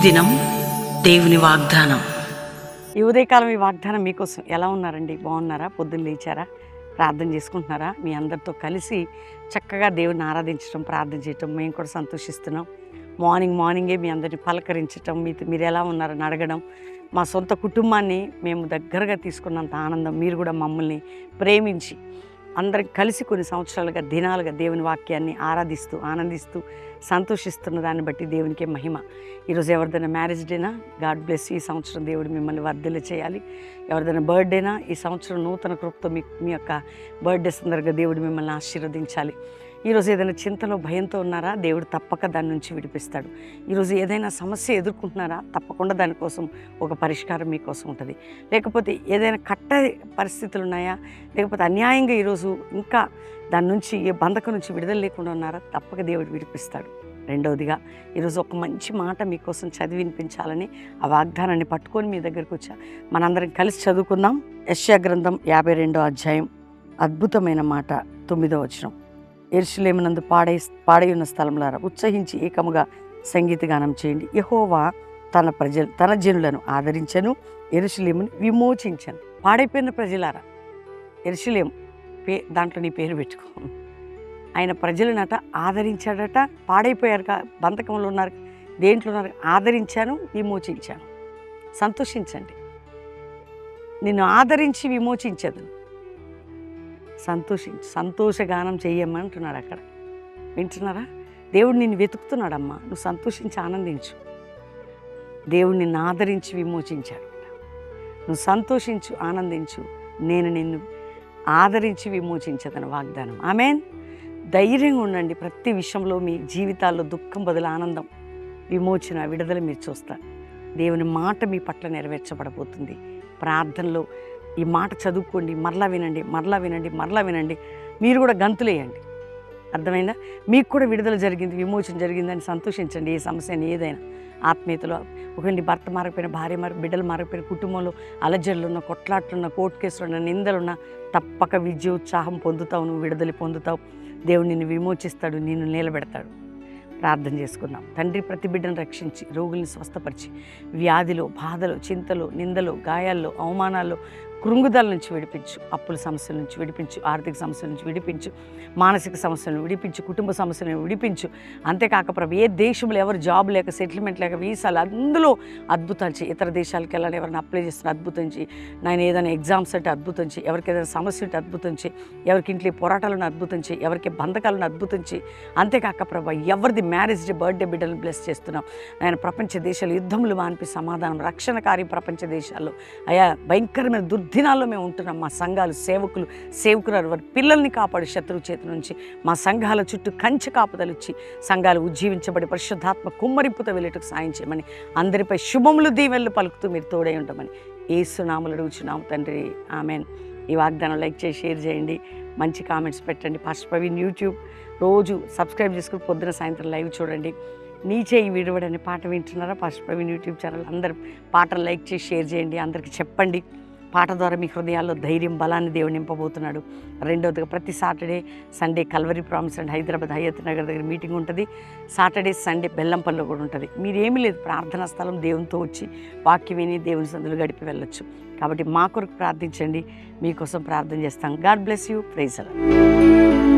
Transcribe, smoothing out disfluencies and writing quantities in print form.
దినం దేవుని వాగ్దానం. ఈ ఉదయకాలం ఈ వాగ్దానం మీకోసం. ఎలా ఉన్నారండి? బాగున్నారా? పొద్దున్న లేచారా? ప్రార్థన చేసుకుంటున్నారా? మీ అందరితో కలిసి చక్కగా దేవుని ఆరాధించడం, ప్రార్థన చేయటం మేము కూడా సంతోషిస్తున్నాం. మార్నింగే మీ అందరిని పలకరించటం, మీరు ఎలా ఉన్నారని అడగడం, మా సొంత కుటుంబాన్ని మేము దగ్గరగా తీసుకున్నంత ఆనందం. మీరు కూడా మమ్మల్ని ప్రేమించి అందరం కలిసి కొన్ని సంవత్సరాలుగా దినాలుగా దేవుని వాక్యాన్ని ఆరాధిస్తూ ఆనందిస్తూ సంతోషిస్తున్న దాన్ని బట్టి దేవునికే మహిమ. ఈరోజు ఎవరిదైనా మ్యారేజ్ డేనా, గాడ్ బ్లెస్. ఈ సంవత్సరం దేవుడు మిమ్మల్ని వర్ధిల్ల చేయాలి. ఎవరిదైనా బర్త్డేనా, ఈ సంవత్సరం నూతన కృపతో మీ యొక్క బర్త్డే సందర్భంగా దేవుడు మిమ్మల్ని ఆశీర్వదించాలి. ఈరోజు ఏదైనా చింతలో భయంతో ఉన్నారా? దేవుడు తప్పక దాని నుంచి విడిపిస్తాడు. ఈరోజు ఏదైనా సమస్య ఎదుర్కొంటున్నారా? తప్పకుండా దానికోసం ఒక పరిష్కారం మీకోసం ఉంటుంది. లేకపోతే ఏదైనా పరిస్థితులు ఉన్నాయా? లేకపోతే అన్యాయంగా ఈరోజు ఇంకా దాని నుంచి ఏ బంధకం నుంచి విడుదల లేకుండా ఉన్నారా? తప్పక దేవుడు విడిపిస్తాడు. రెండవదిగా ఈరోజు ఒక మంచి మాట మీకోసం చదివి వినిపించాలని ఆ వాగ్దానాన్ని పట్టుకొని మీ దగ్గరికి వచ్చా. మనందరం కలిసి చదువుకుందాం. యెషయా గ్రంథం 52వ అధ్యాయం అద్భుతమైన మాట 9వ వచనం. యెరూషలేమునందు పాడై ఉన్న స్థలములారా ఉత్సహించి ఏకముగా సంగీత గానం చేయండి. యెహోవా తన జనులను ఆదరించెను, యెరూషలేమును విమోచించెను. పాడైపోయిన ప్రజలారా, యెరూషలేము దాంట్లో నీ పేరు పెట్టుకో. ఆయన ప్రజలనట ఆదరించాడట. పాడైపోయారు, బంధకంలో ఉన్నారు, దేంట్లో ఉన్నారు, ఆదరించాను, విమోచించాను. సంతోషించండి. నిన్ను ఆదరించి విమోచించదు. సంతోషగానం చెయ్యమంటున్నాడు అక్కడ. వింటున్నారా? దేవుడు నిన్ను వెతుకుతున్నాడమ్మా. నువ్వు సంతోషించి ఆనందించు. దేవుడు నిన్ను ఆదరించి విమోచించాడు. నువ్వు సంతోషించు, ఆనందించు. నేను నిన్ను ఆదరించి విమోచించదన వాగ్దానం. ఆమేన్. ధైర్యంగా ఉండండి. ప్రతి విషయంలో మీ జీవితాల్లో దుఃఖం బదులు ఆనందం, విమోచన, విడుదల మీరు చూస్తారు. దేవుని మాట మీ పట్ల నెరవేర్చబడబోతుంది. ప్రార్థనలో ఈ మాట చదువుకోండి, మరలా వినండి. మీరు కూడా గంతులేయండి. అర్థమైందా? మీకు కూడా విడుదల జరిగింది, విమోచన జరిగిందని సంతోషించండి. ఏ సమస్యని, ఏదైనా ఆత్మీయతలో ఒకవేళ భర్త మారకపోయిన, భార్య బిడ్డలు మారకపోయిన, కుటుంబంలో అలజడులున్న, కొట్లాట్లున్న, కోర్టు కేసులున్న, నిందలున్న తప్పక విజయోత్సాహం పొందుతావు. నువ్వు విడుదల పొందుతావు. దేవుడు నిన్ను విమోచిస్తాడు, నిన్ను నిలబెడతాడు. ప్రార్థన చేసుకుందాం. తండ్రి, ప్రతి బిడ్డను రక్షించి, రోగుల్ని స్వస్థపరిచి, వ్యాధిలో, బాధలో, చింతలో, నిందలో, గాయాల్లో, అవమానాల్లో, కృంగుదల నుంచి విడిపించు. అప్పుల సమస్యల నుంచి విడిపించు. ఆర్థిక సమస్యల నుంచి విడిపించు. మానసిక సమస్యలను విడిపించు. కుటుంబ సమస్యలను విడిపించు. అంతేకాక ప్రభు, ఏ దేశంలో ఎవరు జాబ్ లేక, సెటిల్మెంట్ లేక, వీసాలు, అందులో అద్భుతాలు చేయి. ఇతర దేశాలకు వెళ్ళాలని ఎవరైనా అప్లై చేస్తున్న అద్భుతం చేయి. నేను ఏదైనా ఎగ్జామ్స్ అంటే అద్భుతం చేయి. ఎవరికి ఏదైనా సమస్య ఉంటే అద్భుతం చేయి. ఎవరికి ఇంట్లో పోరాటాలను అద్భుతం చేయి. ఎవరికి బంధకాలను అద్భుతం చేయి. అంతేకాక ప్రభు, ఎవరిది మ్యారేజ్ డే, బర్త్డే బిడ్డలను బ్లెస్ చేస్తున్నాం. ఆయన ప్రపంచ దేశాలు యుద్ధములు మాన్పి సమాధానం, రక్షణకారి ప్రపంచ దేశాల్లో అయా భయంకరమైన దినాల్లో మేము ఉంటున్నాం. మా సంఘాలు, సేవకులు వారి పిల్లల్ని కాపాడు శత్రువు చేతి నుంచి. మా సంఘాల చుట్టూ కంచె కాపుదలు ఇచ్చి సంఘాలు ఉజ్జీవించబడి పరిశుద్ధాత్మ కుమ్మరింపుతో వెళ్ళేటకు సాయం చేయమని, అందరిపై శుభములు దీవెనలు పలుకుతూ మీరు తోడై ఉండమని యేసు నామములో అడుగుచున్నాము తండ్రి. ఆమెన్. ఈ వాగ్దానం లైక్ చేసి షేర్ చేయండి. మంచి కామెంట్స్ పెట్టండి. పాస్టర్ ప్రవీణ్ యూట్యూబ్ రోజు సబ్స్క్రైబ్ చేసుకుని పొద్దున సాయంత్రం లైవ్ చూడండి. నీ చేయి విడువడు అనే పాట వింటున్నారా? Pastor Praveen YouTube channel. అందరు పాటలు లైక్ చేసి షేర్ చేయండి. అందరికీ చెప్పండి. పాట ద్వారా మీ హృదయాల్లో ధైర్యం, బలాన్ని దేవుడు నింపబోతున్నాడు. రెండవదిగా ప్రతి Saturday, Sunday Calvary promise and Hyderabad Hayath Nagar దగ్గర మీటింగ్ ఉంటుంది. సాటర్డే, సండే బెల్లంపల్లిలో కూడా ఉంటుంది. మీరేమీ లేదు, ప్రార్థనా స్థలం, దేవునితో వచ్చి వాక్యం విని దేవుని సందులు గడిపి వెళ్ళొచ్చు. కాబట్టి మా కొరకు ప్రార్థించండి. మీకోసం ప్రార్థన చేస్తాం. God bless you. Praise the lord.